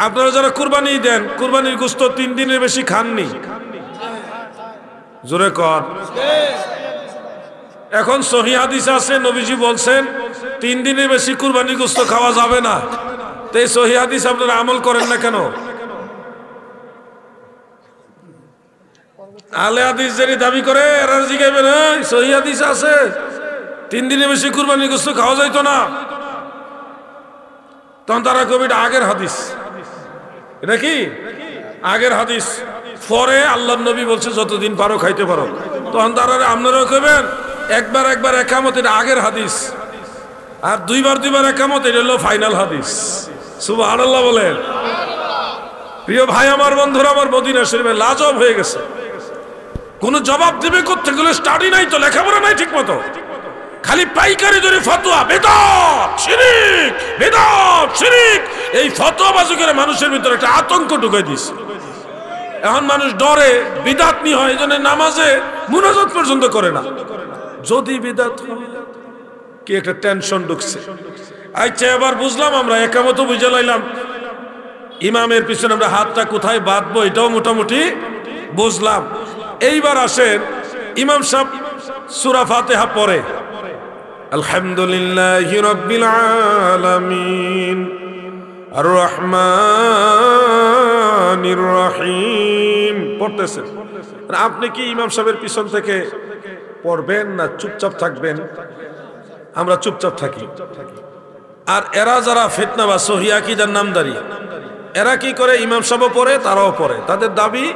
আপনারা যারা কুরবানি দেন, কুরবানির গোশত 3 দিনের বেশি খাননি, জোরে কর। এখন সহিহ হাদিস আছে, নবীজি বলছেন 3 দিনের বেশি কুরবানির গোশত খাওয়া যাবে না। তো এই সহিহ হাদিস আপনারা আমল করেন না কেন? আলে হাদিস যারা দাবি করে এরা জিজ্ঞাসা না, সহিহ হাদিস আছে 3 দিনের বেশি কুরবানির গোশত খাওয়া যাইতো না, তখন তারা কবি এটা আগের হাদিস। এটা কি আগের হাদিস? পরে আল্লাহর নবী বলছে যতদিন পারো খাইতে পারো। তখন তারা আপনারাও কইবেন একবার একামত এটা আগের হাদিস, আর দুইবার একামত এটা হলো ফাইনাল হাদিস। সুবহানাল্লাহ বলেন। প্রিয় ভাই আমার, বন্ধুরা আমার, মদিনা শরীফে লাজব হয়ে গেছে। কোন জবাব দিবে করতে গেলে স্টাডি নাই, তো লেখাপড়া নাই ঠিক মতো, খালি পাইকারি ধরে ফতোয়া, বেদাত শিরিক, বেদাত শিরিক, এই ফতোয়াবাজি করে মানুষের ভিতরে একটা আতঙ্ক ঢুকাই দিয়েছে। এখন মানুষ ডরে বিদাত নি হয়, এই জন্য নামাজে মুনাজাত পর্যন্ত করে না। যদি বিদাত কি একটা টেনশন ঢুকছে। আচ্ছা, এবার বুঝলাম আমরা, একামত বুঝে লাইলাম, ইমামের পিছনে আমরা হাতটা কোথায় বাঁধবো এটাও মোটামুটি বুঝলাম। এইবার আসেন, ইমাম সাহেব সূরা ফাতিহা পড়ে আলহামদুলিল্লাহি রাব্বিল আলামিন আর রহমানির রহিম পড়তেছেন। আপনি কি ইমাম সাহেবের পিছন থেকে পড়বেন না চুপচাপ থাকবেন? আমরা চুপচাপ থাকি। আর এরা যারা ফিতনা বা সহিহ আকীদার নামদারি, এরা কি করে? ইমাম সাহেব পড়ে, তারাও পড়ে। তাদের দাবি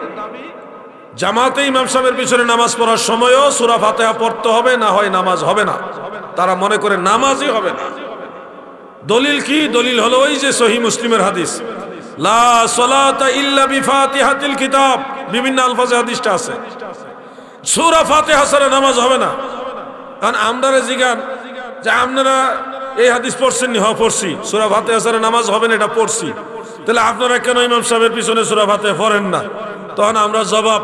জামাতে ইমাম সাহেবের পিছনে নামাজ পড়ার সময়ও সূরা ফাতিহা পড়তে হবে, না হয় নামাজ হবে না। তারা মনে করে নামাজই হবে না। দলিল কি? দলিল হলো ওই যে সহিহ মুসলিমের হাদিস, লা সালাতা ইল্লা বিফাতিহাতিল কিতাব, বিভিন্ন আলফাজে হাদিসটা আছে, সূরা ফাতিহা ছাড়া নামাজ হবে না। কারণ আমরা জিগান যে আপনারা এই হাদিস পড়ছেন নি? হ্যাঁ পড়ছি। সূরা ফাতিহা ছাড়া নামাজ হবে না, এটা পড়ছি। তাহলে আপনারা কেন ইমাম সাহেবের পিছনে সূরা ফাতিহা পড়েন না? তখন আমরা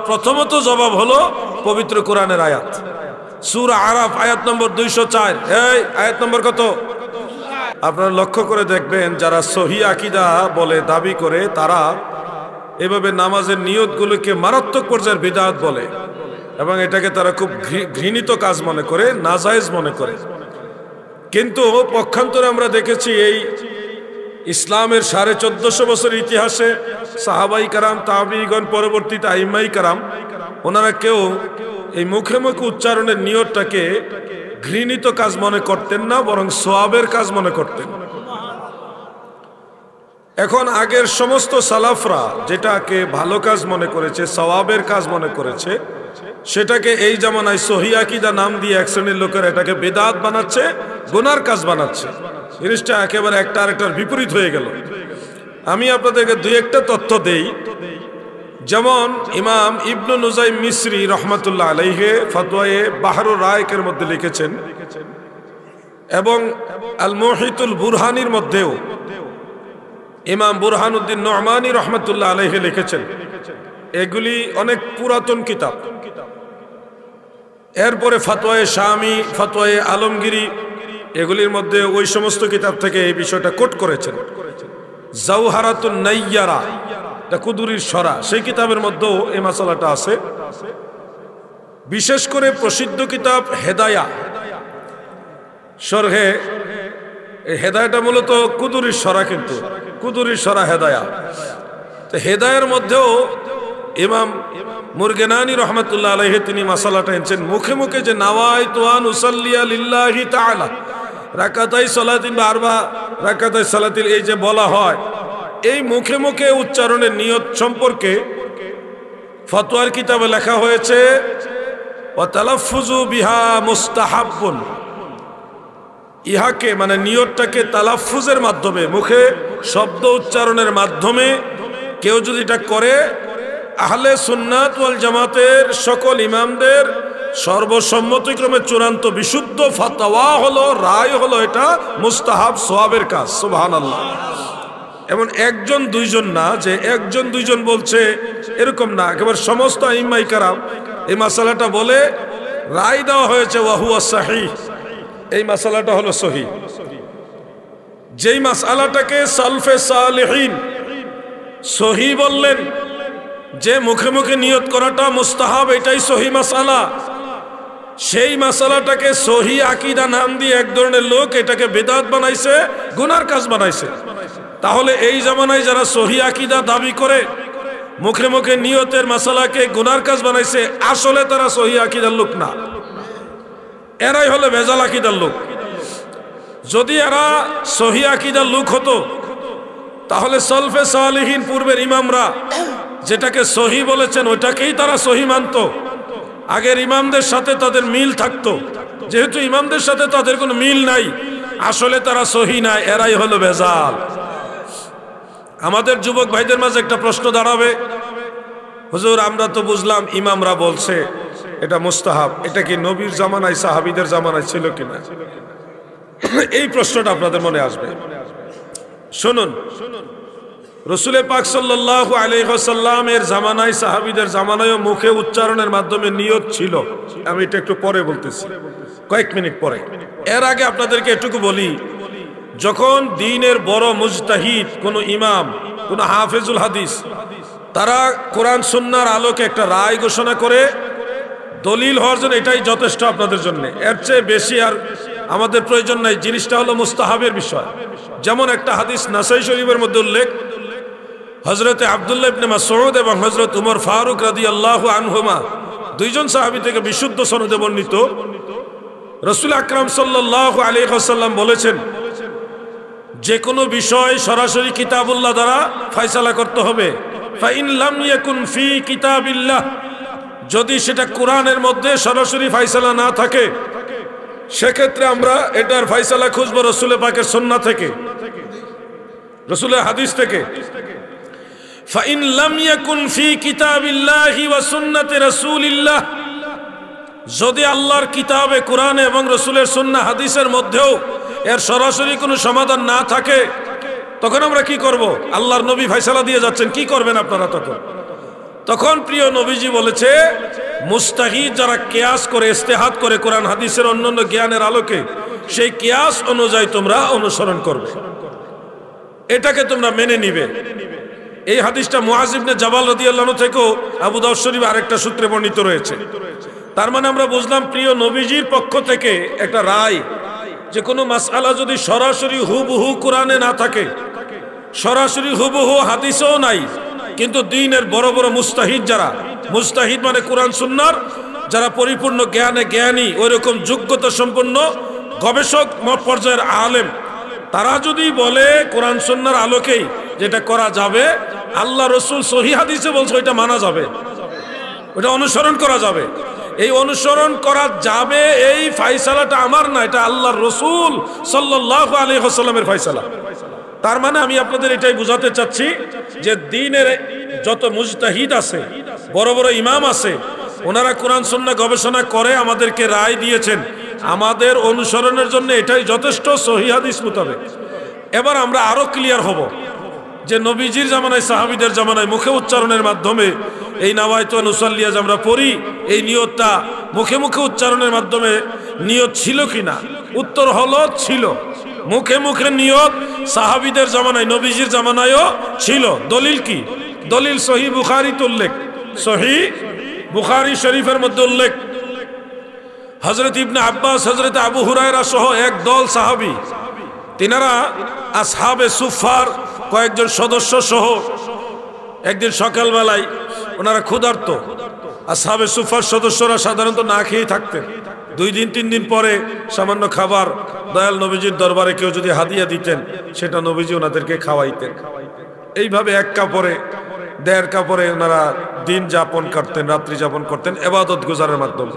প্রথমত জবাব হলো পবিত্র কোরআনের আয়াত, সূরা আরাফ আয়াত নম্বর 204। এই আয়াত নম্বর কত? আপনারা লক্ষ্য করে দেখবেন, যারা সহিহ আকীদা বলে দাবি করে, তারা এভাবে নামাজের নিয়তগুলোকে মারাত্মক পর্যায়ের বিদআত বলে, এবং এটাকে তারা খুব ঘৃণিত কাজ মনে করে, নাজায়েজ মনে করে। কিন্তু পক্ষান্তরে আমরা দেখেছি এই ইসলামের 1450 বছর ইতিহাসে সাহাবাই কারাম, তাবিঈগণ, পরবর্তীতে আইম্মাই কারাম, ওনারা কেউ এই মুখে মুখে উচ্চারণের নিয়তটাকে ঘৃণিত কাজ মনে করতেন না, বরং সওয়াবের কাজ মনে করতেন। এখন আগের সমস্ত সালাফরা যেটাকে ভালো কাজ মনে করেছে, সওয়াবের কাজ মনে করেছে, সেটাকে এই জামানায় সহিহ আকীদা নাম দিয়ে এক শ্রেণীর লোকেরা এটাকে বিদআত বানাচ্ছে, গুনার কাজ বানাচ্ছে। জিনিসটা একেবারে একটা আরেকটার বিপরীত হয়ে গেল। আমি আপনাদেরকে দুই একটা তথ্য দেই। যেমন ইমাম ইবনু নুজাইম মিসরি রহমাতুল্লাহ আলাইহি ফতোয়ায়ে বাহরুর রায়কের মধ্যে লিখেছেন, এবং আল মুহিতুল বুরহানির মধ্যেও ইমাম বুরহানুদ্দিন নুমানী রহমাতুল্লাহ আলাইহি লিখেছেন। এগুলি অনেক পুরাতন কিতাব। এরপরে ফতোয়ায়ে শামী, ফতোয়ায়ে আলমগিরি, এগুলির মধ্যে ওই সমস্ত কিতাব থেকে এই বিষয়টা কোট করেছেন। জাওহারাতুন নাইয়ারা, কুদুরির সরা, সেই কিতাবের মধ্যেও এই মাসালাটা আছে। বিশেষ করে প্রসিদ্ধ কিতাব হেদায়া শরহে, এই হেদায়াটা মূলত কুদুরির সরা, কিন্তু কুদুরির সরা হেদায়া। তো হেদায়ের মধ্যেও ইমাম মুরগেনানি রহমাতুল্লাহ আলাইহি তিনি মাসালাটা এনেছেন মুখে মুখে, যে নাওয়াইতু আন উসাল্লিয়া লিল্লাহি তাআলা রাকাতাই সালাতিন বা আরবা রাকাতাই সালাতিল, এই যে বলা হয়, এই মুখে মুখে উচ্চারণের নিয়ত সম্পর্কে ফতোয়ার কিতাবে লেখা হয়েছে ওয়া তালাফফুযু বিহা মুস্তাহাব্বুন, ইহাকে মানে নিয়তটাকে তালাফফুজের মাধ্যমে, মুখে শব্দ উচ্চারণের মাধ্যমে কেউ যদি এটা করে, আহলে সুন্নাত ওয়াল জামাতের সকল ইমামদের সর্বসম্মতিক্রমে চূড়ান্ত বিশুদ্ধ ফতোয়া হলো, রায় হলো, এটা মুস্তাহাব সওয়াবের কাজ। সুবহানাল্লাহ। এমন একজন দুইজন না, যে একজন দুইজন বলছে এরকম না, একেবারে সমস্ত আইম্মাই কারাম এই মাসালাটা বলে রায় দেওয়া হয়েছে ওয়া হুয়া সহিহ, এই মাসালাটা হলো সহিহ। যেই মাসালাটাকে সালফে সালেহিন সহি বললেন যে মুখে মুখে নিয়ত করাটা মুস্তাহাব, এটাই সহি মাসালা। সেই মাসালাটাকে সহি আকীদা নাম দিয়ে এক ধরনের লোক এটাকে বিদআত বানাইছে, গুনার কাজ বানাইছে। তাহলে এই জামানায় যারা সহি আকীদা দাবি করে মুখে মুখে নিয়তের মাসালাকে গুনার কাজ বানাইছে, আসলে তারা সহি আকীদার লোক না, এরাই হলো ভেজাল আকীদার লোক। যদি এরা সহি আকীদার লোক হতো তাহলে সলফে সালিহিন পূর্বের ইমামরা যেটাকে সহি বলেছেন ওইটাকেই তারা সহি মানত। আগের ইমামদের সাথে তাদের মিল থাকতো, যেহেতু ইমামদের সাথে তাদের কোনো মিল নাই, আসলে তারা সহি না, এরাই হলো ভেজাল। আমাদের যুবক ভাইদের মাঝে একটা প্রশ্ন দাঁড়াবে, হুজুর আমরা তো বুঝলাম ইমামরা বলছে এটা মুস্তাহাব, এটা কি নবীর জামানায় সাহাবীদের জামানায় ছিল কিনা? এই প্রশ্নটা আপনাদের মনে আসবে। শুনুন, রাসূল পাক সাল্লাল্লাহু আলাইহি ওয়াসাল্লামের জামানায় সাহাবীদের জামানায় মুখে উচ্চারণের মাধ্যমে নিয়ত ছিল। আমি এটা একটু পরে বলতেছি, কয়েক মিনিট পরে। এর আগে আপনাদেরকে এটুকু বলি, যখন দ্বীনের বড় মুজতাহিদ কোন ইমাম, কোন হাফেজুল হাদিস, তারা কোরআন সুন্নাহর আলোকে একটা রায় ঘোষণা করে দলিল হওয়ার জন্য এটাই যথেষ্ট আপনাদের জন্য, এর চেয়ে বেশি আর আমাদের প্রয়োজন নাই। জিনিসটা হলো মুস্তাহাবের বিষয়। যেমন একটা হাদিস নাসাই শরীফের মধ্যে উল্লেখ, হযরতে আব্দুল্লাহ ইবনে মাসউদ এবং হযরত উমর ফারুক রাদিয়াল্লাহু আনহুমা দুইজন সাহাবী থেকে বিশুদ্ধ সনদে বর্ণিত, রাসূল আকরাম সাল্লাল্লাহু আলাইহি ওয়াসাল্লাম বলেছেন, যে কোনো বিষয় সরাসরি কিতাবুল্লাহ দ্বারা ফয়সালা করতে হবে। ফাইন লাম ইয়াকুন ফি কিতাবিল্লাহ, যদি সেটা কোরআনের মধ্যে সরাসরি ফয়সালা না থাকে, সেক্ষেত্রে আমরা এটার ফয়সালা খুঁজবো রাসূল পাকের সুন্নাহ থেকে, রাসূলের হাদিস থেকে। ফাইন লাম ইয়াকুন ফি কিতাবিল্লাহি ওয়া সুন্নতি রাসূলিল্লাহ, যদি আল্লাহর কিতাবে কোরআনে এবং রাসূলের সুন্নাহ হাদিসের মধ্যেও এর সরাসরি কোনো সমাধান না থাকে, তখন আমরা কি করব? আল্লাহর নবী ফয়সালা দিয়ে যাচ্ছেন, কি করবেন আপনারা তখন? তখন প্রিয় নবীজি বলেছে, মুস্তাহিদ যারা কিয়াস করে, ইস্তেহাদ করে কোরআন হাদিসের অন্যান্য জ্ঞানের আলোকে, সেই কিয়াস অনুযায়ী তোমরা অনুসরণ করবে, এটাকে তোমরা মেনে নিবে। এই হাদিসটা মুআজ ইবনে জাবাল রাদিয়াল্লাহু আনহু থেকেও আবু দাউদ শরীফ আরেকটা সূত্রে বর্ণিত রয়েছে। তার মানে আমরা বুঝলাম প্রিয় নবীজির পক্ষ থেকে একটা রায়, যে কোনো মাসআলা যদি সরাসরি হুবহু কোরআনে না থাকে, সরাসরি হুবহু হাদিসেও নাই, কিন্তু দ্বীনের বড় বড় মুস্তাহিদ যারা, মুস্তাহিদ মানে কোরআন সুন্নাহর যারা পরিপূর্ণ জ্ঞানে জ্ঞানী, ওইরকম যোগ্যতা সম্পন্ন গবেষক পর্যায়ের আলেম, তারা যদি বলে কোরআন সুন্নাহর আলোকেই যেটা করা যাবে, আল্লাহ রসুল সহিহ হাদিসে বলছে ওইটা মানা যাবে, ওটা অনুসরণ করা যাবে। এই অনুসরণ করা যাবে এই ফয়সালাটা আমার না, এটা আল্লাহর রসুল সাল্লাল্লাহু আলাইহি ওয়াসাল্লামের ফয়সালা। তার মানে আমি আপনাদের এটাই বোঝাতে চাচ্ছি যে দ্বীনের যত মুজতাহিদ আছে, বড় বড় ইমাম আছে, ওনারা কোরআন সুন্নাহ গবেষণা করে আমাদেরকে রায় দিয়েছেন, আমাদের অনুসরণের জন্য এটাই যথেষ্ট সহিহ হাদিস মোতাবেক। এবার আমরা আরো ক্লিয়ার হব যে নবীজির জামানায়, সাহাবীদের জামানায় মুখে উচ্চারণের মাধ্যমে এই নাওয়াইতু আন উসাল্লিয়া যে আমরা পড়ি, এই নিয়তটা মুখে মুখে উচ্চারণের মাধ্যমে নিয়ত ছিল কিনা? উত্তর হলো ছিল। মুখে মুখে নিয়ত সাহাবীদের জামানায়, নবীজির জামানায়ও ছিল। দলিল কি? দলিল সহিহ বুখারীতে উল্লেখ, সহিহ বুখারী শরীফের মধ্যে উল্লেখ, হযরত ইবনে আব্বাস, হযরত আবু হুরায়রা সহ এক দল সাহাবী, তিনারা আসহাবে সুফফার কয়েকজন সদস্য সহ একদিন সকালবেলায় ওনারা ক্ষুধার্ত। আসহাবে সুফফার সদস্যরা সাধারণত না খেয়েই থাকতেন। 2 দিন 3 দিন পরে সামান্য খাবার দয়াল নবীজির দরবারে কেউ যদি হাদিয়া দিতেন, সেটা নবীজি ওনাদেরকে খাওয়াইতেন। এইভাবে এক কাপড়ে, 1.5 কাপড়ে ওনারা দিন যাপন করতেন, রাত্রি যাপন করতেন ইবাদত গুজারের মাধ্যমে।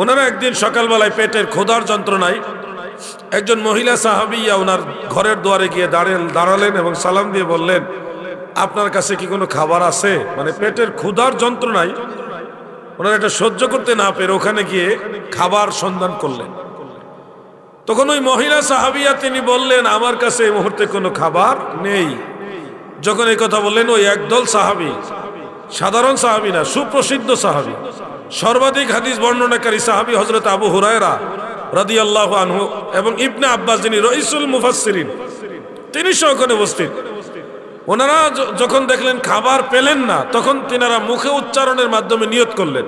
ওনারা একদিন সকালবেলায় পেটের ক্ষুধার যন্ত্রণায় একজন মহিলা সাহাবিয়া ওনার ঘরের দুয়ারে গিয়ে দাঁড়ালেন এবং সালাম দিয়ে বললেন, আপনার কাছে কি কোনো খাবার আছে? মানে পেটের ক্ষুধার যন্ত্রণায় ওনারা এটা সহ্য করতে না পেরে ওখানে গিয়ে খাবার সন্ধান করলেন। তখন ওই মহিলা সাহাবিয়া তিনি বললেন, আমার কাছে এই মুহূর্তে কোনো খাবার নেই। যখন এই কথা বললেন, ওই একদল সাহাবী, সাধারণ সাহাবী না, সুপ্রসিদ্ধ সাহাবী, সর্বাধিক হাদিস বর্ণনাকারী সাহাবী হযরত আবু হুরায়রা রাদিয়াল্লাহু আনহু এবং ইবনে আব্বাস, যিনি রাইসুল মুফাসসিরিন, তিনি ওখানে উপস্থিত। ওনারা যখন দেখলেন খাবার পেলেন না, তখন তিনারা মুখে উচ্চারণের মাধ্যমে নিয়ত করলেন।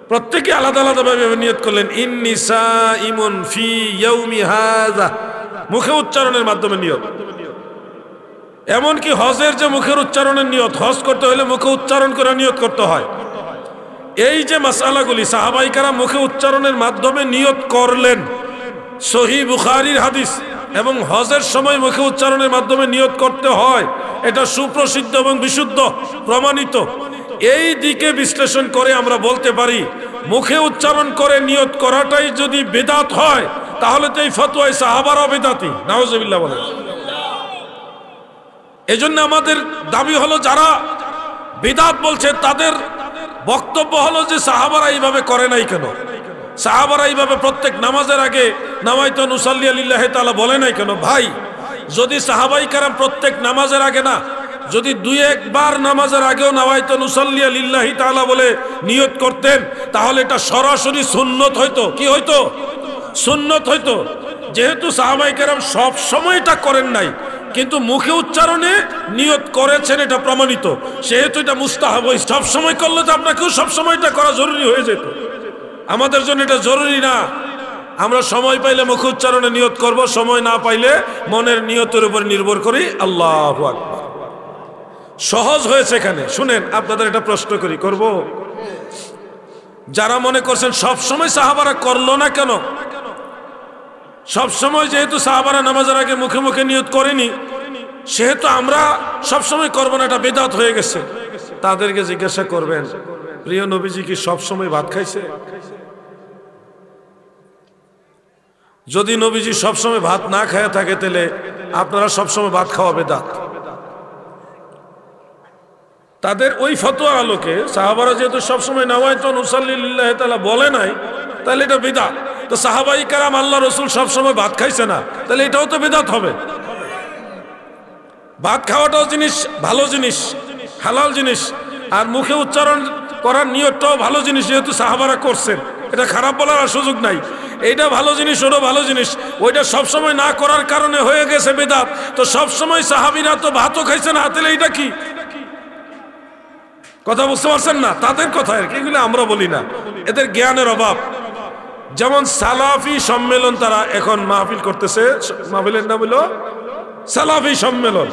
প্রত্যেকে আলাদা আলাদা ভাবে নিয়ত করলেন, ইন্নী সাইমুন ফি ইয়াউমি হাযা, মুখে উচ্চারণের মাধ্যমে নিয়ত। এমনকি হজের যে মুখের উচ্চারণের নিয়ত, হজ করতে হলে মুখে উচ্চারণ করে নিয়ত করতে হয়। এই যে মাসআলাগুলি সাহাবায়ে কেরাম মুখে উচ্চারণের মাধ্যমে নিয়ত করলেন, সহিহ বুখারীর হাদিস। এবং হজের সময় মুখে উচ্চারণের মাধ্যমে নিয়ত করতে হয়, এটা সুপ্রসিদ্ধ এবং বিশুদ্ধ প্রমাণিত। এই দিকে বিশ্লেষণ করে আমরা বলতে পারি, মুখে উচ্চারণ করে নিয়ত করাটাই যদি বিদআত হয়, তাহলে তো এই ফতোয়ায় সাহাবারা বিদআতি, নাউজুবিল্লাহ বলেন। এজন্য আমাদের দাবি হলো, যারা বিদআত বলছে তাদের বক্তব্য হলো যে সাহাবারা এইভাবে করে নাই কেন? সাহাবারা এইভাবে প্রত্যেক নামাজের আগে নাওয়াইতু নুসাল্লি লিল্লাহি তাআলা বলে নাই কেন? ভাই, যদি সাহাবায়ে কেরাম প্রত্যেক নামাজের আগে না, যদি দুই একবার নামাজের আগেও নাওয়াইতু নুসাল্লি লিল্লাহি তাআলা বলে নিয়ত করতেন, তাহলে এটা সরাসরি সুন্নত হইতো। কি হইতো? সুন্নত হইতো। যেহেতু সাহাবায়ে কেরাম সব সময় এটা করেন নাই, কিন্তু মুখে উচ্চারণে নিয়ত করেছেন, এটা প্রমাণিত, সেহেতু এটা মুস্তাহাব। সব সময় করলে তো আপনাকেও সব সময় এটা করা জরুরি হয়ে যেত। আমাদের জন্য এটা জরুরি না। আমরা সময় পাইলে মুখে উচ্চারণে নিয়ত করব, সময় না পাইলে মনের নিয়তের উপর নির্ভর করি। আল্লাহু আকবার। সহজ হয়েছে এখানে। শুনেন, আপনাদের একটা প্রশ্ন করি, করব? যারা মনে করছেন সব সময় সাহাবারা করলো না কেন, সব সময় যেহেতু সাহাবারা নামাজের আগে মুখে মুখে নিয়ত করেনি, সেহেতু আমরা সব সময় করব না, এটা বিদআত হয়ে গেছে। তাদেরকে জিজ্ঞাসা করবেন, প্রিয় নবীজি কি সব সময় ভাত খাইছে? যদি নবীজি সব সময় ভাত না খায়া থাকে, তাহলে আপনারা সব সময় ভাত খাওয়া বিদআত। তাদের ওই ফতোয়ার আলোকে সাহাবারা যেহেতু সবসময় নাওয়াইতু নুসাল্লি লিল্লাহি তাআলা বলে নাই, তাহলে এটা বিদআত। তো সাহাবায়ে কেরাম আল্লাহ রাসূল সবসময় ভাত খাইছে না, তাহলে এটাও তো বিদআত হবে। ভাত খাওয়াটাও জিনিস, ভালো জিনিস, হালাল জিনিস, আর মুখে উচ্চারণ করার নিয়তটাও ভালো জিনিস, যেহেতু সাহাবারা করছেন, এটা খারাপ বলার আর সুযোগ নাই। এইটা ভালো জিনিস, ওটাও ভালো জিনিস। ওইটা সবসময় না করার কারণে হয়ে গেছে বিদআত। তো সবসময় সাহাবীরা তো ভাতও খাইছে না, তাহলে এটা কি? কথা বুঝতে পারছেন না? তাদের কথা আর কি, এগুলো আমরা বলি না, এদের জ্ঞানের অভাব। যেমন সালাফি সম্মেলন, তারা এখন মাহফিল করতেছে, মাহফিলের নাম হলো সালাফি সম্মেলন।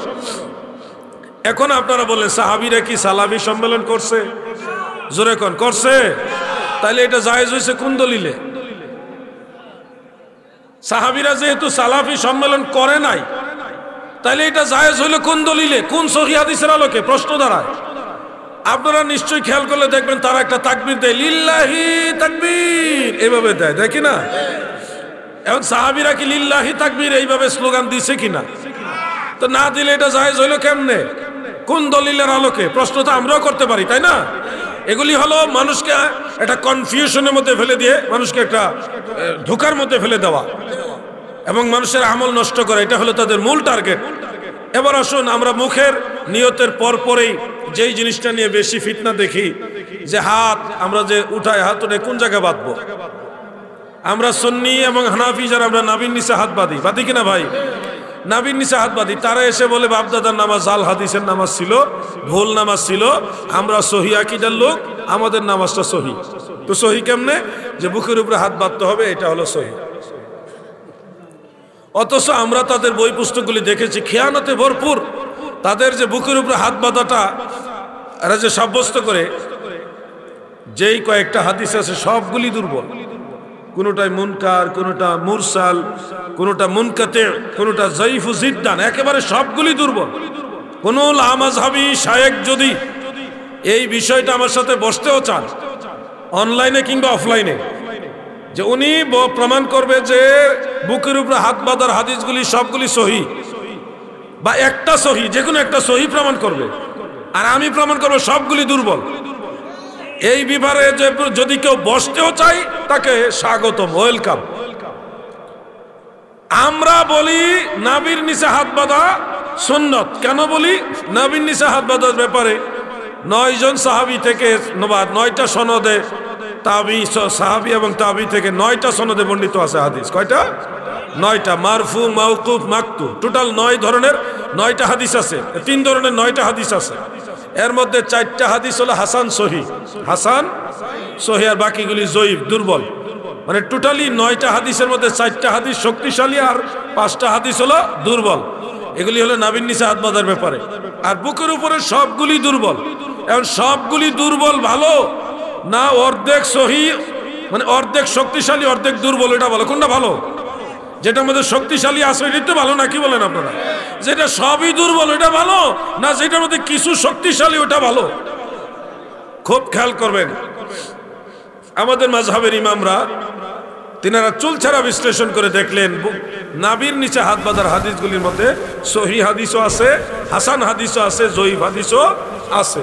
এখন আপনারা বলেন, সাহাবীরা কি সালাফি সম্মেলন করছে? জোরে কোন করছে? তাহলে এটা জায়েজ হয়েছে কোন দলিলে? সাহাবীরা যেহেতু সালাফি সম্মেলন করে নাই, তাহলে এটা জায়েজ হইলো কোন দলিলে, কোন সহিহ হাদিসের আলোকে? প্রশ্ন দাঁড়ায়। আপনারা নিশ্চয়ই খেয়াল করলে দেখবেন, তারা একটা তাকবীর দেয়, লিল্লাহি তাকবীর, এইভাবে দেয়, দেখি না? এখন সাহাবীরা কি লিল্লাহি তাকবীর এইভাবে স্লোগান দিছে কিনা? তো না দিলে এটা জায়েজ হইলো কেমনে, কোন দলিলের আলোকে? প্রশ্ন তো আমরাও করতে পারি, তাই না? এগুলি হলো মানুষকে একটা কনফিউশনের মধ্যে ফেলে দিয়ে, মানুষকে একটা ধোঁকার মধ্যে ফেলে দেওয়া এবং মানুষের আমল নষ্ট করা, এটা হলো তাদের মূল টার্গেট। এবার আসুন, আমরা মুখের নিয়তের পরেই যেই জিনিসটা নিয়ে বেশি ফিতনা দেখি, যে হাত আমরা যে উঠায়, হাত উঠে কোন জায়গায় বাঁধবো? আমরা সুন্নি এবং হানাফি যারা, আমরা নাভির নিচে হাত বাঁধি কিনা ভাই? নাভির নিচে হাত বাঁধি। তারা এসে বলে বাপদাদার নামাজ জাল হাদিসের নামাজ ছিল, ভুল নামাজ ছিল, আমরা সহি আকীদার লোক, আমাদের নামাজটা সহি। তো সহি কেমনে? যে বুকের উপরে হাত বাঁধতে হবে, এটা হলো সহি। অথচ আমরা তাদের বই পুস্তকগুলি দেখেছি, খেয়ানতে ভরপুর। তাদের যে বুকের উপরে হাত বাঁধাটা এরা যে সাব্যস্ত করে, যেই কয়েকটা হাদিস আছে সবগুলি দুর্বল। কোনোটাই মুনকার, কোনোটা মুরসাল, কোনোটা মুনকাতে, কোনোটা যায়িফু জিদ্দান, একেবারে সবগুলি দুর্বল। কোনো লামাযহাবী শায়েখ যদি এই বিষয়টা আমার সাথে বসতেও চান, অনলাইনে কিংবা অফলাইনে, যে উনি প্রমাণ করবে যে বুকের উপরে হাত বাঁধার হাদিসগুলি সবগুলি সহি, বা একটা সহি, যে কোনো একটা সহি প্রমাণ করবে, আর আমি প্রমাণ করবো সবগুলি দুর্বল। এই বিভারে যদি কেউ বসতেও চাই, তাকে স্বাগতম, ওয়েলকাম। আমরা বলি নাভির নিচে হাত বাঁধা সুন্নত। কেন বলি? নাভির নিচে হাত বাঁধার ব্যাপারে 9 জন সাহাবী থেকে 9টা সনদে তাবি, সাহাবী এবং তাবি থেকে 9টা সনদে বর্ণিত আছে হাদিস। কয়টা? 9টা। মারফু, মাওকুফ, মাকতু, টোটাল 9 ধরনের 9টা হাদিস আছে, 3 ধরনের 9টা হাদিস আছে। এর মধ্যে 4টা হাদিস হলো হাসান সহি, হাসান সহি, আর বাকিগুলি জয়ীফ, দুর্বল। মানে টোটালি 9টা হাদিসের মধ্যে 4টা হাদিস শক্তিশালী আর 5টা হাদিস হলো দুর্বল। এগুলি হলো নাবির নিচে হাত বাঁধার ব্যাপারে। আর বুকের উপরে সবগুলি দুর্বল। এখন সবগুলি দুর্বল ভালো না অর্ধেক সহি, মানে অর্ধেক শক্তিশালী অর্ধেক দুর্বল, এটা ভালো? কোনটা ভালো? যেটার মধ্যে শক্তিশালী আছে এটা তো ভালো, নাকি বলেন আপনারা? যেটা সবই দুর্বল এটা ভালো না যেটার মধ্যে কিছু শক্তিশালী ওটা ভালো? খুব খেয়াল করবেন, আমাদের মাযহাবের ইমামরা তিনারা চুলছাড়া বিশ্লেষণ করে দেখলেন নাবির নিচে হাত বাঁধার হাদিসগুলির মধ্যে সহি হাদিসও আছে, হাসান হাদিসও আছে, জয়ীফ হাদিসও আছে।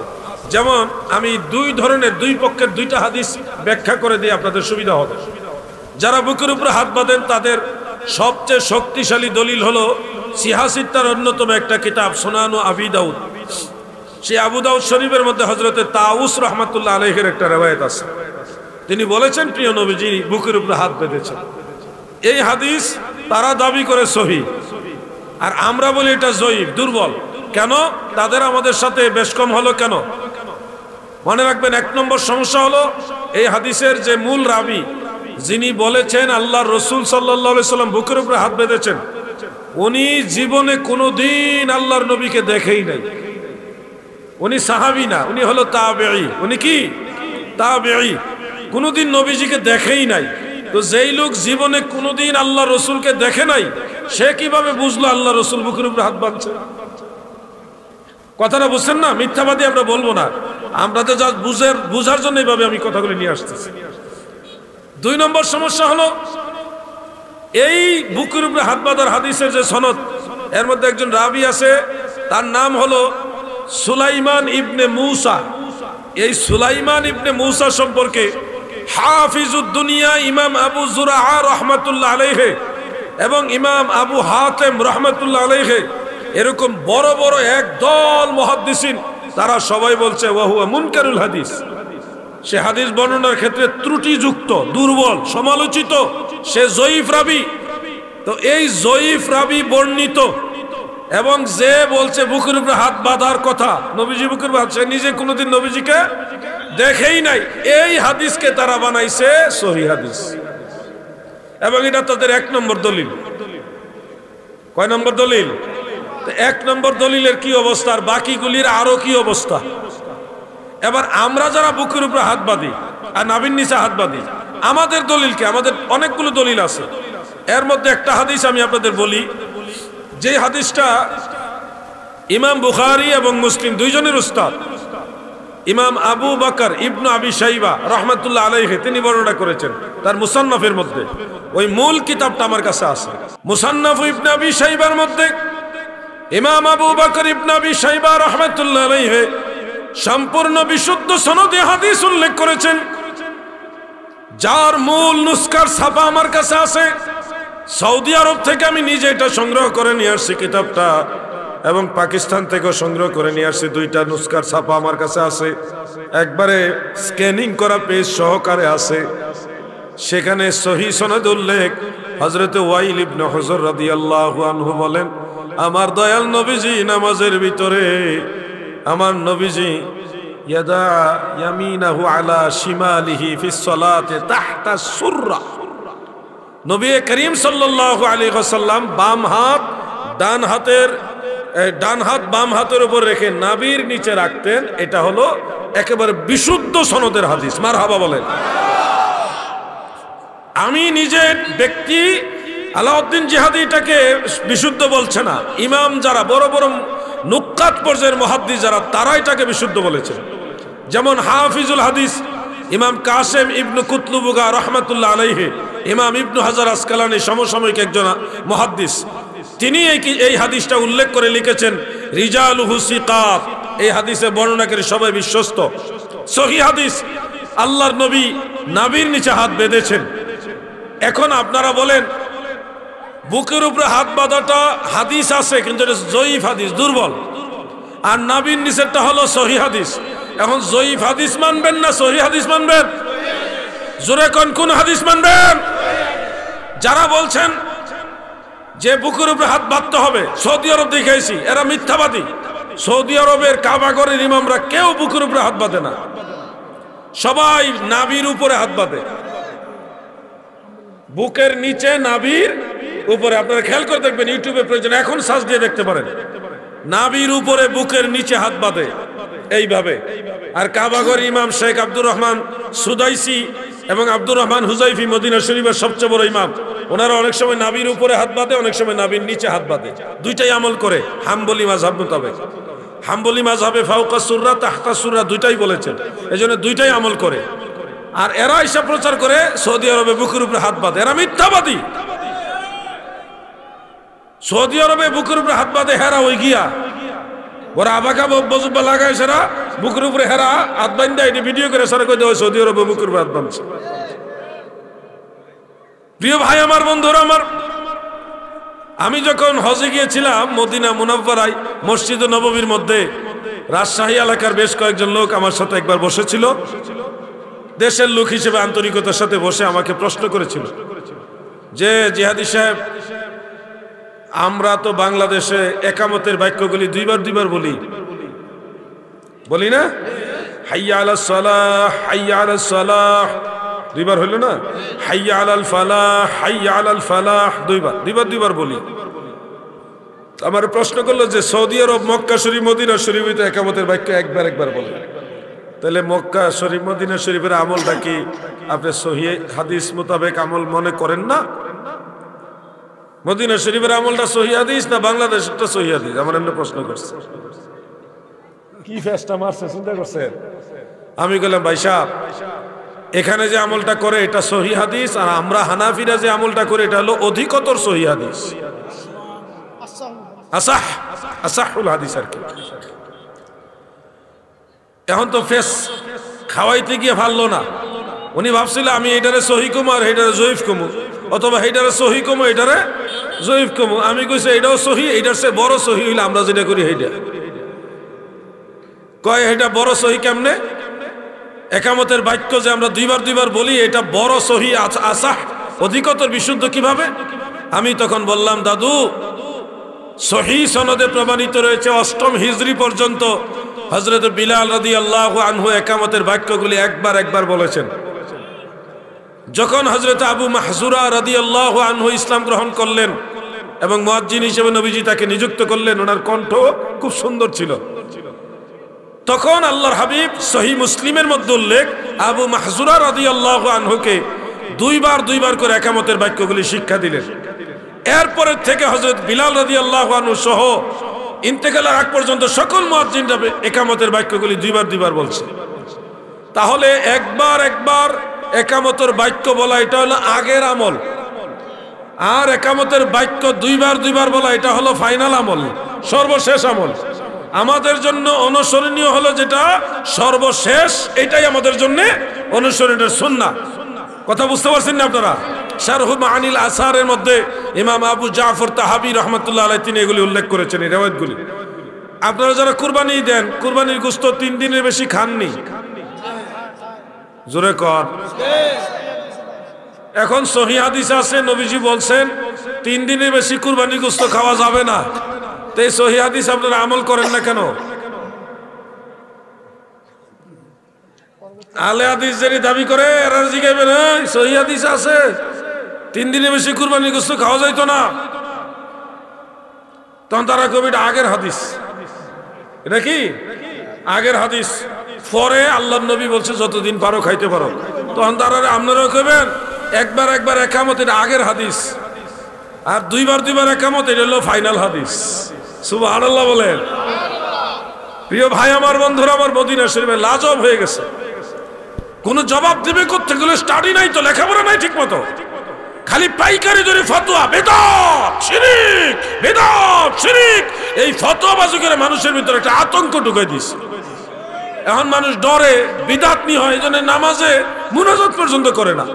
যেমন আমি দুই পক্ষের 2টা হাদিস ব্যাখ্যা করে দিই, আপনাদের সুবিধা হবে। যারা বুকের উপরে হাত বাঁধেন তাদের সবচেয়ে শক্তিশালী দলিল হলো সিহাসিত্তার অন্যতম একটা কিতাব সুনানু আবি দাউদ। সেই আবু দাউদ শরীফের মধ্যে হযরতে তাউস রাহমাতুল্লাহ আলাইহির একটা রওয়ায়াত আছে। তিনি বলেছেন প্রিয় নবীজি বুকের উপরে হাত বেঁধেছেন। এই হাদিস তারা দাবি করে সহি, আর আমরা বলি এটা জয়ীফ, দুর্বল। কেন? তাদের আমাদের সাথে বেশ কম হলো কেন? মনে রাখবেন, 1 নম্বর সমস্যা হলো এই হাদিসের যে মূল রাবি, যিনি বলেছেন আল্লাহর রাসূল সাল্লাল্লাহু আলাইহি সাল্লাম বুকের উপরে হাত বেঁধেছেন, উনি জীবনে কোনোদিন আল্লাহর নবীকে দেখেই নাই। উনি সাহাবী না, উনি হলো তাবেঈ। উনি কি? তাবেঈ। কোনোদিন নবীজিকে দেখেই নাই। তো যেই লোক জীবনে কোনোদিন আল্লাহ রসুলকে দেখে নাই, সে কিভাবে বুঝলো আল্লাহ রসুল বুকের উপরে হাত বাঁধছে? কথাটা বুঝছেন না? মিথ্যাবাদী আমরা বলবো না, আমরা তো যা বুঝার জন্য এইভাবে আমি কথাগুলো নিয়ে আসতেছি। 2 নম্বর সমস্যা হলো এই বুকের উপরে হাত বাঁধার হাদিসের যে সনদ, এর মধ্যে একজন রাবি আছে, তার নাম হলো সুলাইমান ইবনে মুসা। এই সুলাইমান ইবনে মুসা সম্পর্কে হাফিজুদ দুনিয়া ইমাম আবু যুরআ রাহমাতুল্লাহ আলাইহি এবং ইমাম আবু হাতিম রাহমাতুল্লাহ আলাইহি এরকম বড় বড় একদল মুহাদ্দিসিন তারা সবাই বলছে ওয়া হুয়া মুনকারুল হাদিস। সে হাদিস বর্ণনার ক্ষেত্রে ত্রুটিযুক্ত, দুর্বল, সমালোচিত, সে জয়ীফ রাবি। তো এই জয়ীফ রাবি বর্ণিত এবং যে বলছে বুকের উপরে হাত বাঁধার কথা, নবীজি বুকের উপরে হাত, সে নিজে কোনোদিন নবীজিকে দেখেই নাই। এই হাদিসকে তারা বানাইছে সহিহ হাদিস, এবং এটা তাদের 1 নম্বর দলিল। কয় নম্বর দলিল? 1 নম্বর দলিলের কি অবস্থা, আর বাকিগুলির আরো কি অবস্থা? এবার আমরা যারা বুকের উপরে হাত বাঁধি আর নাভির নিচে হাত বাঁধি, আমাদের দলিল কি? আমাদের অনেকগুলো দলিল আছে। এর মধ্যে একটা হাদিস আমি আপনাদের বলি, যে হাদিসটা ইমাম বুখারী এবং মুসলিম দুইজনের উস্তাদ ইমাম আবু বকর ইবনে আবি শাইবা রাহমাতুল্লাহ আলাইহি তিনি বর্ণনা করেছেন তার মুসান্নাফের মধ্যে। ওই মূল কিতাবটা আমার কাছে আছে। মুসান্নাফ ইবনে আবি শাইবার মধ্যে ইমাম আবু বকর ইবনে আবি শাইবা রাহমাতুল্লাহ আলাইহি সম্পূর্ণ বিশুদ্ধ সনদে হাদিস উল্লেখ করেছেন, যার মূল নুসখার ছাপা আমার কাছে আছে। সৌদি আরব থেকে আমি নিজে এটা সংগ্রহ করে নিয়ে আসছি কিতাবটা, এবং পাকিস্তান থেকেও সংগ্রহ করে নিয়ে আসছি। 2টা নুসখার ছাপা আমার কাছে আছে, একবারে স্ক্যানিং করা পেজ সহকারে আছে। সেখানে সহিহ সনদ উল্লেখ, হযরত ওয়াইল ইবনে হুজর রাদিয়াল্লাহু আনহু বলেন, আমার দয়াল নবীজি নামাজের ভিতরে আমার নবীজি ইয়াদা ইয়ামিনাহু আলা শিমালিহি ফিস সালাতি তাহতা সুররা, নবী করিম সাল্লাল্লাহু আলাইহি ওয়াসাল্লাম বাম হাত ডান হাত বাম হাতের উপর রেখে নাভির নিচে রাখতেন। এটা হলো একেবারে বিশুদ্ধ সনদের হাদিস। মারহাবা বলেন। আমি নিজের ব্যক্তি আলাউদ্দিন জিহাদি এটাকে বিশুদ্ধ বলছে না, ইমাম যারা বড় বড় নুক্কাত পর্যায়ের মুহাদ্দিস যারা, তারা এটাকে বিশুদ্ধ বলেছেন। যেমন হাফিজুল হাদিস ইমাম কাসেম ইবনে কুতলুবুগা রাহমাতুল্লাহ আলাইহি, ইমাম ইবনে হাজার আসকালানী সমসাময়িক একজন মুহাদ্দিস, তিনি এই হাদিসটা উল্লেখ করে লিখেছেন রিজালুহু সিকাত। এই হাদিসে বর্ণনাকারী সবাই বিশ্বস্ত, সহিহ হাদিস। আল্লাহর নবী নাভির নিচে হাত বেঁধেছেন। এখন আপনারা বলেন বুকের উপরে হাত বাঁধাটা হাদিস আছে, কিন্তু এটা জয়ীফ হাদিস, দুর্বল, আর নাভির নিচেরটা হলো সহিহ হাদিস। এখন জয়ীফ হাদিস মানবেন না সহিহ হাদিস মানবেন? জোরে কোন হাদিস মানবেন? যারা বলছেন যে বুকের উপরে হাত বাঁধতে হবে। সৌদি আরব দেখাইছি, এরা মিথ্যাবাদী। সৌদি আরবের কাবাগরের ইমামরা কেউ বুকের উপরে হাত বাঁধে না, সবাই নাভির উপরে হাত বাঁধে, বুকের নিচে নাভির উপরে। আপনারা খেয়াল করে দেখবেন, ইউটিউবে প্রয়োজন এখন সার্চ দিয়ে দেখতে পারেন, নাভির উপরে বুকের নিচে হাত বাঁধে এইভাবে। আর কাবাগর ইমাম শেখ আব্দুর রহমান সুদাইসি এবং আব্দুর রহমান হুজাইফি, মদিনা শরীফের সবচেয়ে বড় ইমাম, ওনারা অনেক সময় নাভির উপরে হাত বাঁধে, অনেক সময় নাভির নিচে হাত বাঁধে। দুইটাই আমল করে হাম্বলি মাযহাব মোতাবেক। হাম্বলি মাযহাবে ফাওকা সুররা তাহতা সুররা দুইটাই বলেছেন, এজন্য দুইটাই আমল করে। আর এরা এসব প্রচার করে সৌদি আরবে বুকের উপরে হাত বাঁধে, এরা মিথ্যাবাদী। সৌদি আরবে বুকের উপরে হাত বাঁধে হেরা ওই গিয়া, ওরা আবাকা বজুব্বা লাগায়, সেরা বুকের উপরে হেরা হাত বান্ধা এটি ভিডিও করে সারা কই দেওয়া সৌদি আরবে বুকের উপরে হাত বাঁধছে। প্রিয় ভাই আমার, বন্ধুরা আমার, আমি যখন হজে গিয়েছিলাম মদিনা মুনাওয়ারায় মসজিদ নববীর মধ্যে, রাজশাহী এলাকার বেশ কয়েকজন লোক আমার সাথে একবার বসেছিল, দেশের লোক হিসেবে আন্তরিকতার সাথে বসে আমাকে প্রশ্ন করেছিল যে জিহাদি সাহেব, আমরা তো বাংলাদেশে একামতের বাক্যগুলি দুইবার বলি না? হাইয়া আলাস সালাহ, হাইয়া আলাস সালাহ, দুইবার হইল না? হাইয়া আলাল ফালাহ, হাইয়া আলাল ফালাহ, দুইবার বলি। আমার প্রশ্ন করলো যে সৌদি আরব মক্কা শরীফ মদিনা শরীফ তো একামতের বাক্য একবার বলে, তাহলে মক্কা শরীফ মদিনা শরীফের আমলটা কি আপনি সহিহ হাদিস মোতাবেক আমল মনে করেন না? মদিনা শরীফের আমলটা সহিহ হাদিস না বাংলাদেশটা সহিহ হাদিস? আমার এমনি প্রশ্ন করছে, কি ফেসটা মারছে চিন্তা করছেন? আমি বললাম ভাই সাহেব, এখানে যে আমলটা করে এটা সহিহ হাদিস, আর আমরা হানাফিরা যে আমলটা করে এটা হলো অধিকতর সহিহ হাদিস, আসাহুল হাদিস আর কি। এখন তো ফেস খাওয়াইতে গিয়ে ভাললো না, উনি ভাবছিল আমি এটারে সহি কমু আর এটারে জয়ীফ কমু, অথবা এটারে সহি কমু এটারে জয়ীফ কমু। আমি কইছি এটাও সহি, এটার চেয়ে বড় সহি হইলে আমরা যেটা করি সেইটা। কয় এটা বড় সহি কেমনে? একামতের বাক্য যে আমরা দুইবার বলি, এটা বড় সহি আসাহ অধিকতর বিশুদ্ধ কিভাবে? আমি তখন বললাম, দাদু সহি সনদে প্রমাণিত রয়েছে ৮ম হিজরি পর্যন্ত হযরত বিলাল রাদিয়াল্লাহু আনহু একামতের বাক্যগুলি একবার বলেছেন। যখন হযরত আবু মাহজুরা রাদিয়াল্লাহু আনহু ইসলাম গ্রহণ করলেন এবং মুয়াজ্জিন হিসেবে নবীজি তাকে নিযুক্ত করলেন, ওনার কণ্ঠ খুব সুন্দর ছিল, তখন আল্লাহর হাবিব সহিহ মুসলিমের মধ্যে উল্লেখ, আবু মাহজুরা রাদিয়াল্লাহু আনহুকে দুইবার করে একামতের বাক্যগুলি শিক্ষা দিলেন। এরপরে থেকে হযরত বিলাল রাদিয়াল্লাহু আনহু সহ ইন্তেকালের আগ পর্যন্ত সকল মুয়াজ্জিনরা একামতের বাক্যগুলি দুইবার বলছে। তাহলে একবার একামতের বাক্য বলা এটা হলো আগের আমল, আর একামতের বাক্য দুইবার বলা এটা হলো ফাইনাল আমল, সর্বশেষ আমল। আমাদের জন্য অনুসরণীয় হলো যেটা সর্বশেষ, এটাই আমাদের জন্য অনুসরণের সুন্নাহ। কথা বুঝতে পারছেন না আপনারা? শারহু মাআনিল আসারের মধ্যে ইমাম আবু জাফর তাহাবি রাহমাতুল্লাহ আলাইহি তিনি এগুলি উল্লেখ করেছেন, এই রিওয়ায়াতগুলি। আপনারা যারা কুরবানি দেন, কুরবানির গোশত 3 দিনের বেশি খাননি, জোরে কর। এখন সহিহ হাদিস আছে, নবীজি বলছেন 3 দিনের বেশি কুরবানির গোশত খাওয়া যাবে না। তো এই সহিহ হাদিস আপনারা আমল করেন না কেন? আলে হাদিস যারা দাবি করে এরা জিগাইবেন, সহিহ হাদিস আছে 3 দিনের বেশি কুরবানির গোশত খাওয়া যাইতো না, তখন তারা কবি এটা আগের হাদিস। এটা কি আগের হাদিস? পরে আল্লাহর নবী বলছে যতদিন পারো খাইতে পারো, তখন তারা আপনারাও কইবেন একবার একামত এটা আগের হাদিস, আর দুইবার একামত এটা হলো ফাইনাল হাদিস। সুবহানাল্লাহ বলেন। প্রিয় ভাই আমার, বন্ধুরা আমার, মদিনা শরীফে লাজব হয়ে গেছে। কোন জবাব দেবে করতে গেলে স্টাডি নাই, তো লেখাপড়া নাই ঠিক মতো, খালি পাইকারি ধরে ফতোয়া, বেদাত শিরিক, এই ফতোয়াবাজি করে মানুষের ভিতরে একটা আতঙ্ক ঢুকাই দিয়েছে। এখন মানুষ ডরে বিদাত নি হয়, এজন্য নামাজে মুনাজাত পর্যন্ত করে না।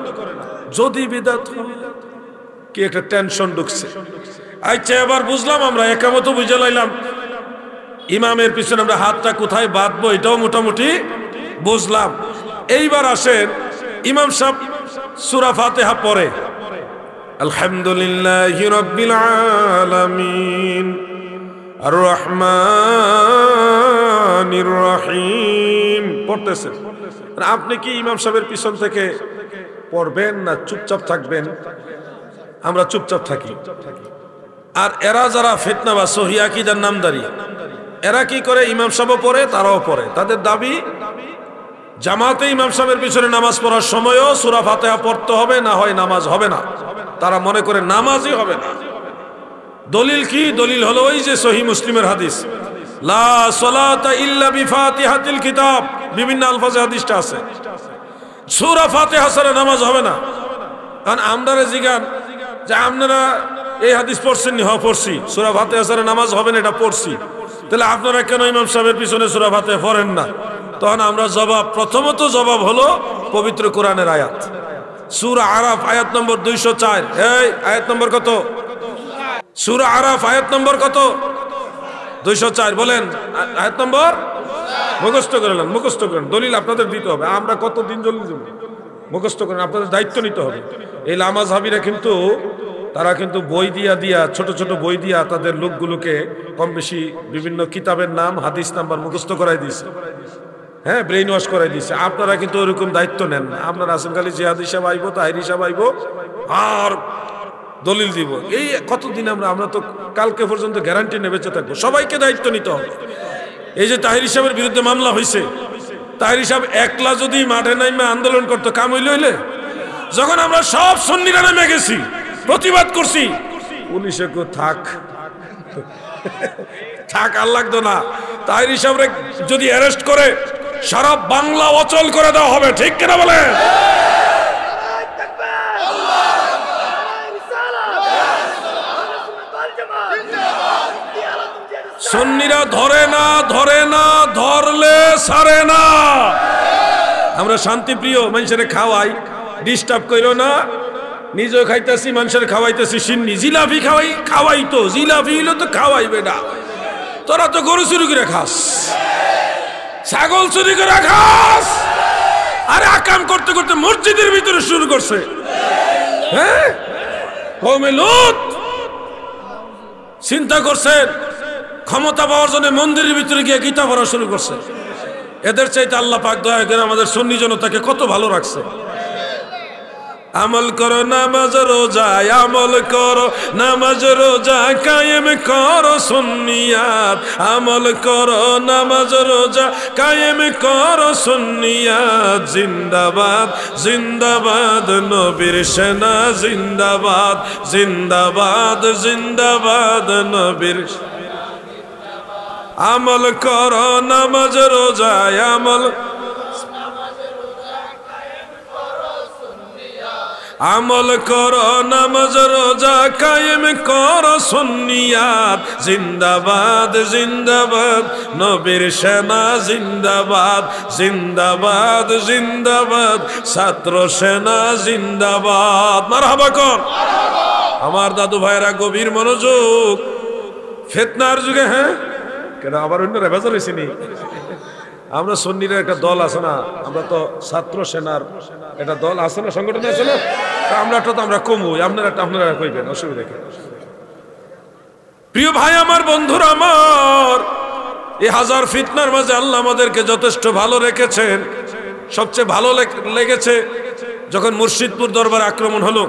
যদি বিদাত কি একটা টেনশন ঢুকছে। আচ্ছা, এবার বুঝলাম আমরা, একামত বুঝে লাইলাম, ইমামের পিছনে আমরা হাতটা কোথায় বাঁধবো এটাও মোটামুটি বুঝলাম। এইবার আসেন, ইমাম সাহেব সূরা ফাতিহা পড়ে, আলহামদুলিল্লাহি রাব্বিল আলামিন আর রহমানির রহিম পড়তেছেন। আপনি কি ইমাম সাহেবের পিছন থেকে পড়বেন না চুপচাপ থাকবেন? আমরা চুপচাপ থাকি। আর এরা যারা ফিতনা বা সহিহ আকীদার নামদারি, এরা কি করে? ইমাম সাহেব পড়ে, তারাও পড়ে। তাদের দাবি জামাতে ইমাম সাহেবের পিছনে নামাজ পড়ার সময়ও সূরা ফাতিহা পড়তে হবে, না হয় নামাজ হবে না। তারা মনে করে নামাজই হবে না। দলিল কি? দলিল হলো ওই যে সহিহ মুসলিমের হাদিস, লা সালাতা ইল্লা বিফাতিহাতিল কিতাব। বিভিন্ন আলফাজে হাদিসটা আছে, সূরা ফাতিহা ছাড়া নামাজ হবে না। কারণ আমরা জিগান যে আপনারা এই হাদিস পড়ছেন নি? হ্যাঁ পড়ছি। সূরা ফাতিহা ছাড়া নামাজ হবে না এটা পড়ছি। তাহলে আপনারা কেন ইমাম সাহেবের পিছনে সূরা ফাতিহা পড়েন না? তখন আমরা প্রথমত জবাব হলো পবিত্র কোরআনের আয়াত, সূরা আরাফ আয়াত নম্বর 204। এই আয়াত নম্বর কত? সূরা আরাফ আয়াত নম্বর কত? 204। বলেন আয়াত নম্বর। মুখস্থ করেন, মুখস্থ করেন। দলিল আপনাদের দিতে হবে। আমরা কতদিন দলিল দেব? মুখস্থ করেন, আপনাদের দায়িত্ব নিতে হবে। এই লামাযহাবীরা কিন্তু তারা কিন্তু বই দিয়া ছোট ছোট বই দিয়া তাদের লোকগুলোকে কম বেশি বিভিন্ন কিতাবের নাম, হাদিস নাম্বার মুখস্থ করাই দিয়েছে। হ্যাঁ, ব্রেইন ওয়াশ করাই দিয়েছে। আপনারা কিন্তু ওইরকম দায়িত্ব নেন না। আপনারা আসেন খালি জিহাদ হিসাব আইব, তাহির হিসাব আইব আর দলিল দিব। এই কতদিন আমরা তো কালকে পর্যন্ত গ্যারান্টি নেবে বেঁচে থাকবো। সবাইকে দায়িত্ব নিতে হবে। এই যে তাহির হিসাবের বিরুদ্ধে মামলা হয়েছে, তাহির হিসাব একলা যদি মাঠে নাইমে আন্দোলন করতো কাম হইলে যখন আমরা সব সুন্নিরা নেমে গেছি, প্রতিবাদ করছি, পুলিশে থাক থাক আর লাগতো না। তাহির হিসাবে যদি অ্যারেস্ট করে সারা বাংলা অচল করে দেওয়া হবে। ঠিক কিনা বলেন? সুন্নিরা ধরে না, ধরলে ছাড়ে না। আমরা শান্তিপ্রিয়, মানুষের খাওয়াই, ডিস্টার্ব কইরো না। নিজেও খাইতেছি, মানুষের খাওয়াইতেছি। সিন্নি জিলাপি খাওয়াই তো, জিলাপি হইলো তো খাওয়াইবে না। তোরা তো গরু চুরি করে খাস, ছাগল চুরি করে খাস। আরে আকাম করতে করতে মসজিদের ভিতরে শুরু করছে। হ্যাঁ, কওমে লূত চিন্তা করছেন ক্ষমতা পাওয়ার জন্য মন্দিরের ভিতরে গিয়ে গীতা পড়া শুরু করছে। এদের চাইতে আল্লাহ পাক দয়া করে আমাদের সুন্নি জনতাকে কত ভালো রাখছে। আমল করো নামাজ রোজা, আমল করো নামাজ রোজা, কায়েম করো সুন্নিয়াত। আমল করো নামাজ রোজা, কায়েম করো সুন্নিয়াত। জিন্দাবাদ জিন্দাবাদ নবীর সেনা, জিন্দাবাদ জিন্দাবাদ জিন্দাবাদ নবীর। আমল করো নামাজ রোজা, আমল আমল করো নামাজ রোজা, কায়েম করো সুন্নিয়াত। জিন্দাবাদ জিন্দাবাদ নবীর সেনা, জিন্দাবাদ জিন্দাবাদ জিন্দাবাদ ছাত্র সেনা, জিন্দাবাদ। মারহাবা কর আমার দাদু ভাইরা, গভীর মনোযোগ। ফিতনার যুগে, হ্যাঁ কেন আবার অন্যরা ভেজাল হয়েছে নি? আমরা সুন্নিরা একটা দল আছে না, আমরা তো ছাত্র সেনার একটা দল আছে না, সংগঠন আছে না, আমরা কমই। আপনারা কইবেন, অসুবিধা কি? প্রিয় ভাই আমার, বন্ধুরা আমার, এই হাজার ফিতনার মাঝে আল্লাহ আমাদেরকে যথেষ্ট ভালো রেখেছেন। সবচেয়ে ভালো লেগেছে যখন মুর্শিদপুর দরবার আক্রমণ হলো,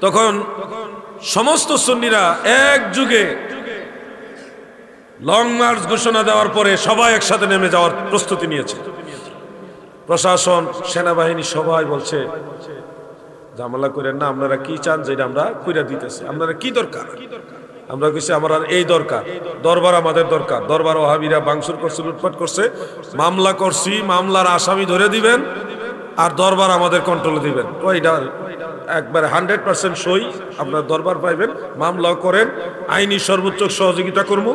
তখন সমস্ত সুন্নিরা এক যুগে লং মার্চ ঘোষণা দেওয়ার পরে সবাই একসাথে নেমে যাওয়ার প্রস্তুতি নিয়েছে। প্রশাসন, সেনাবাহিনী সবাই বলছে ঝামেলা করেন না, আপনারা কি চান যেটা আমরা কইরা দিতেছি, আপনারা কি দরকার? আমরা কইছি আমরা এই দরকার, দরবার আমাদের দরকার। দরবার ওহাবিরা ভাঙচুর করছে, লুটপাট করছে, মামলা করছি, মামলার আসামি ধরে দিবেন আর দরবার আমাদের কন্ট্রোলে দিবেন। ওইটা একবারে 100% সই, আপনার দরবার পাইবেন, মামলাও করেন, আইনি সর্বোচ্চ সহযোগিতা করবো।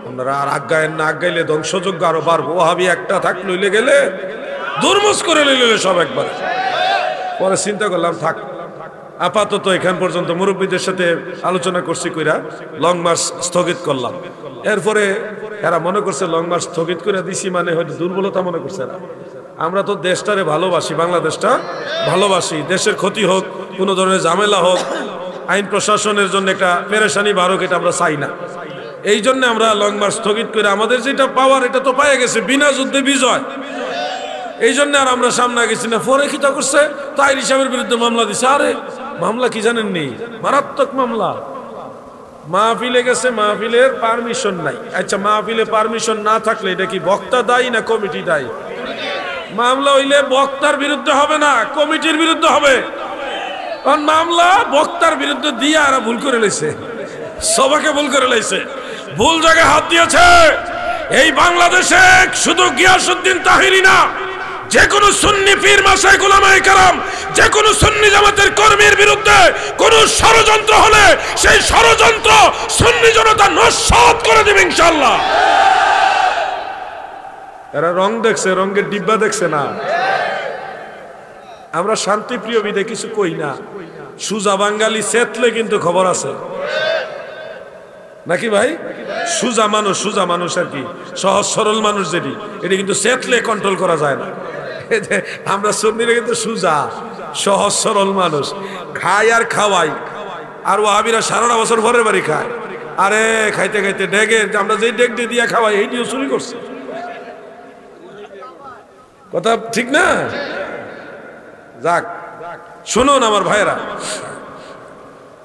আপনারা আর আজ্ঞায়েন না, আজ্ঞাইলে ধ্বংসযোগ্য আরো বাড়বো। ওহাবি একটা থাক, লইলে গেলে দুর্মুজ করে লইলে সব একবার। পরে চিন্তা করলাম থাক, আপাতত এখান পর্যন্ত মুরব্বীদের সাথে আলোচনা করছি, কইরা লং মার্চ স্থগিত করলাম। এরপরে এরা মনে করছে লং মার্চ স্থগিত করে দিছি মানে হয়তো দুর্বলতা মনে করছে এরা। আমরা তো দেশটারে ভালোবাসি, বাংলাদেশটা ভালোবাসি। দেশের ক্ষতি হোক, কোনো ধরনের ঝামেলা হোক, আইন প্রশাসনের জন্য একটা পেরেশানি বাড়ুক, এটা আমরা চাই না। এই জন্য আমরা লং মার্চ স্থগিত করে আমাদের যেটা পাওয়ার এটা তো পাইয়া গেছে, বিনা যুদ্ধে বিজয়। এই জন্য আর আমরা সামনে গেছি না। পরে কি তা করছে, তাইর হিসাবের বিরুদ্ধে মামলা দিছে। আরে মামলা কি জানেন নি, মারাত্মক মামলা। মাহফিলে গেছে, মাহফিলের পারমিশন নাই। আচ্ছা, মাহফিলে পারমিশন না থাকলে এটা কি বক্তা দায়ী না কমিটি দায়ী? মামলা হইলে বক্তার বিরুদ্ধে হবে না, কমিটির বিরুদ্ধে হবে। কারণ মামলা বক্তার বিরুদ্ধে দিয়ে আর ভুল করে লাইছে, সবাইকে ভুল করে লাইছে, ভুল জায়গায় হাত দিয়েছে। এই বাংলাদেশে শুধু গিয়াসউদ্দিন তাহিরি না, যে কোনো সুন্নি পীর মাশায়েখ উলামায়ে কেরাম, যে কোনো সুন্নি জামাতের কর্মীর বিরুদ্ধে কোন ষড়যন্ত্র হলে সেই ষড়যন্ত্র সুন্নি জনতা নস্যাৎ করে দেবে ইনশাআল্লাহ। এরা রং দেখছে, রঙের ডিব্বা দেখছে না। আমরা শান্তিপ্রিয় বিদে কিছু কই না। সুজা বাঙালি চেতলে কিন্তু খবর আছে নাকি ভাই? সুজা মানুষ আর কি, সহজ সরল মানুষ যেটি, এটি কিন্তু চেতলে কন্ট্রোল করা যায় না। আমরা সুন্নিরা কিন্তু সুজা সহজ সরল মানুষ, খাই আর খাওয়াই। আর ওয়াহাবিরা সারাটা বছর ঘরের বাড়ি খায়। আরে খাইতে খাইতে ডেকে, আমরা যেই ডেক দিয়ে দিয়া খাওয়াই এইটিও চুরি করছে। কথা ঠিক না? যাক, শুনুন আমার ভাইরা,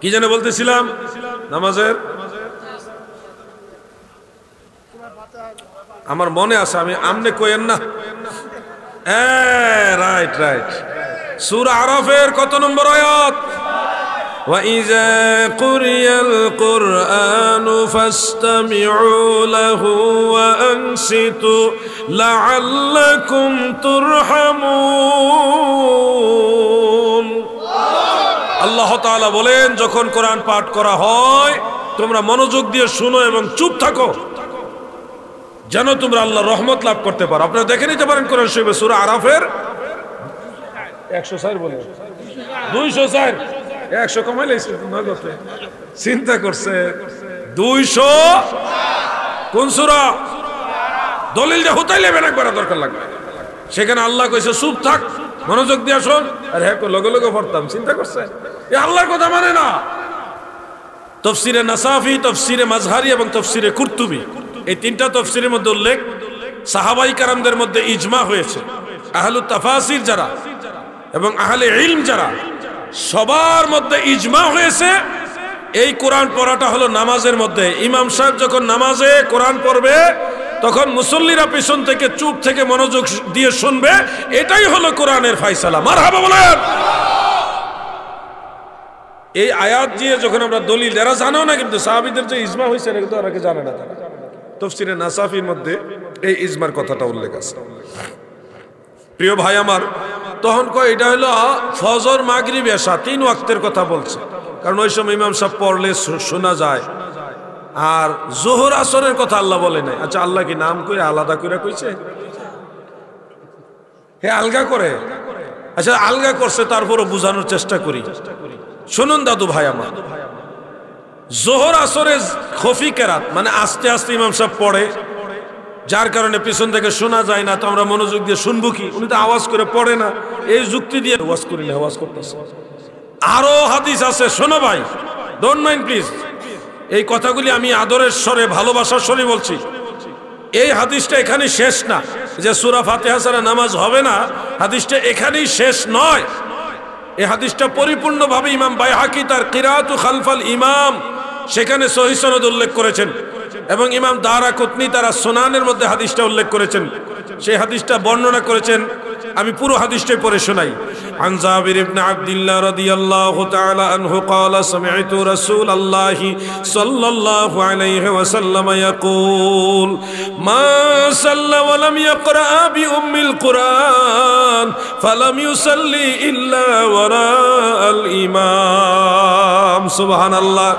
কি যেন বলতেছিলাম নামাজের, আমার মনে আছে, আমি আমনে কইেন না। রাইট রাইট, সূরা আরাফের কত নম্বর আয়াত? وَإِذَا قُرِئَ الْقُرْآنُ فَاسْتَمِعُوا لَهُ وَأَنصِتُوا لَعَلَّكُمْ تُرْحَمُونَ। আল্লাহ তাআলা বলেন, যখন কোরআন পাঠ করা হয় তোমরা মনোযোগ দিয়ে শুনো এবং চুপ থাকো, যেন তোমরা আল্লাহর রহমত লাভ করতে পারো। আপনারা দেখে নিতে পারেন কোরআন শরীফে সূরা আরাফের 104 বলে 204, 100 কমাই লাইছে নগদে, চিন্তা করছে 200 কোন সূরা? দলিলটা হুতাইলে বেনা করা দরকার লাগবে। সেখানে আল্লাহ কইছে চুপ থাক, মনোযোগ দিয়ে শোন। আর হ্যাঁ, লগে লগে পড়তাম, চিন্তা করছে এ আল্লাহর কথা মানে না। তাফসীরে নাসাফি, তাফসীরে মাজহারি এবং তাফসীরে কুরতুবী, এই তিনটা তাফসীরের মধ্যে উল্লেখ, সাহাবাই কারামদের মধ্যে ইজমা হয়েছে। আহলুত তাফাসির যারা এবং আহলে ইলম যারা, সবার মধ্যে ইজমা হয়েছে এই কোরআন পড়াটা হলো নামাজের মধ্যে। ইমাম সাহেব যখন নামাজে কোরআন পড়বে তখন মুসল্লিরা পিছন থেকে চুপ থেকে মনোযোগ দিয়ে শুনবে, এটাই হলো কোরআনের ফায়সালা। মারহাবা বলেন। এই আয়াত দিয়ে যখন আমরা দলিল, এরা জানেও না কিন্তু সাহাবীদের যে ইজমা হয়েছে এটা কিন্তু ওরা জানে না। তাফসীরে নাসাফির মধ্যে এই ইজমার কথাটা উল্লেখ আছে। প্রিয় ভাই আমার, তখন কয় এটা হলো ফজর মাগরিব এশা 3 ওয়াক্তের কথা বলছে, কারণ ওই সময় ইমাম সাহেব পড়লে শোনা যায়। আর যোহর আসরের কথা আল্লাহ বলে নাই। আচ্ছা, আল্লাহ কি নাম করে আলাদা করে কইছে? হে আলগা করে, আচ্ছা আলগা করছে, তারপরও বোঝানোর চেষ্টা করি। শুনুন দাদু ভাই আমার, যোহর আসরে খফি কেরাত মানে আস্তে আস্তে ইমাম সাহেব পড়ে, যার কারণে পিছন থেকে শোনা যায় না। তো আমরা মনোযোগ দিয়ে শুনবো কি? উনি তো আওয়াজ করে পড়ে না, এই যুক্তি দিয়ে আওয়াজ করি না, আওয়াজ করতেছে। আরো হাদিস আছে, শোনো ভাই, ডোন্ট মাইন্ড প্লিজ। এই কথাগুলি আমি আদরের স্বরে, ভালোবাসার স্বরে বলছি। এই হাদিসটা এখানে শেষ না, যে সূরা ফাতিহা ছাড়া নামাজ হবে না, হাদিসটা এখানেই শেষ নয়। এই হাদিসটা পরিপূর্ণভাবে ইমাম বাইহাকি তার কিরাআতু খালফাল ইমাম সেখানে সহিহ সনদ উল্লেখ করেছেন, এবং ইমাম দারাকুতনি তার সুনানের মধ্যে হাদিসটা উল্লেখ করেছেন। সেই হাদিসটা বর্ণনা করেছেন, আমি পুরো হাদিসটাই পড়ে শোনাই। عن جابر بن عبد الله رضي الله تعالى عنه قال سمعت رسول الله صلى الله عليه وسلم يقول ما صلى ولم يقرأ بأم القرآن فلم يصلي إلا وراء الإمام. سبحان الله.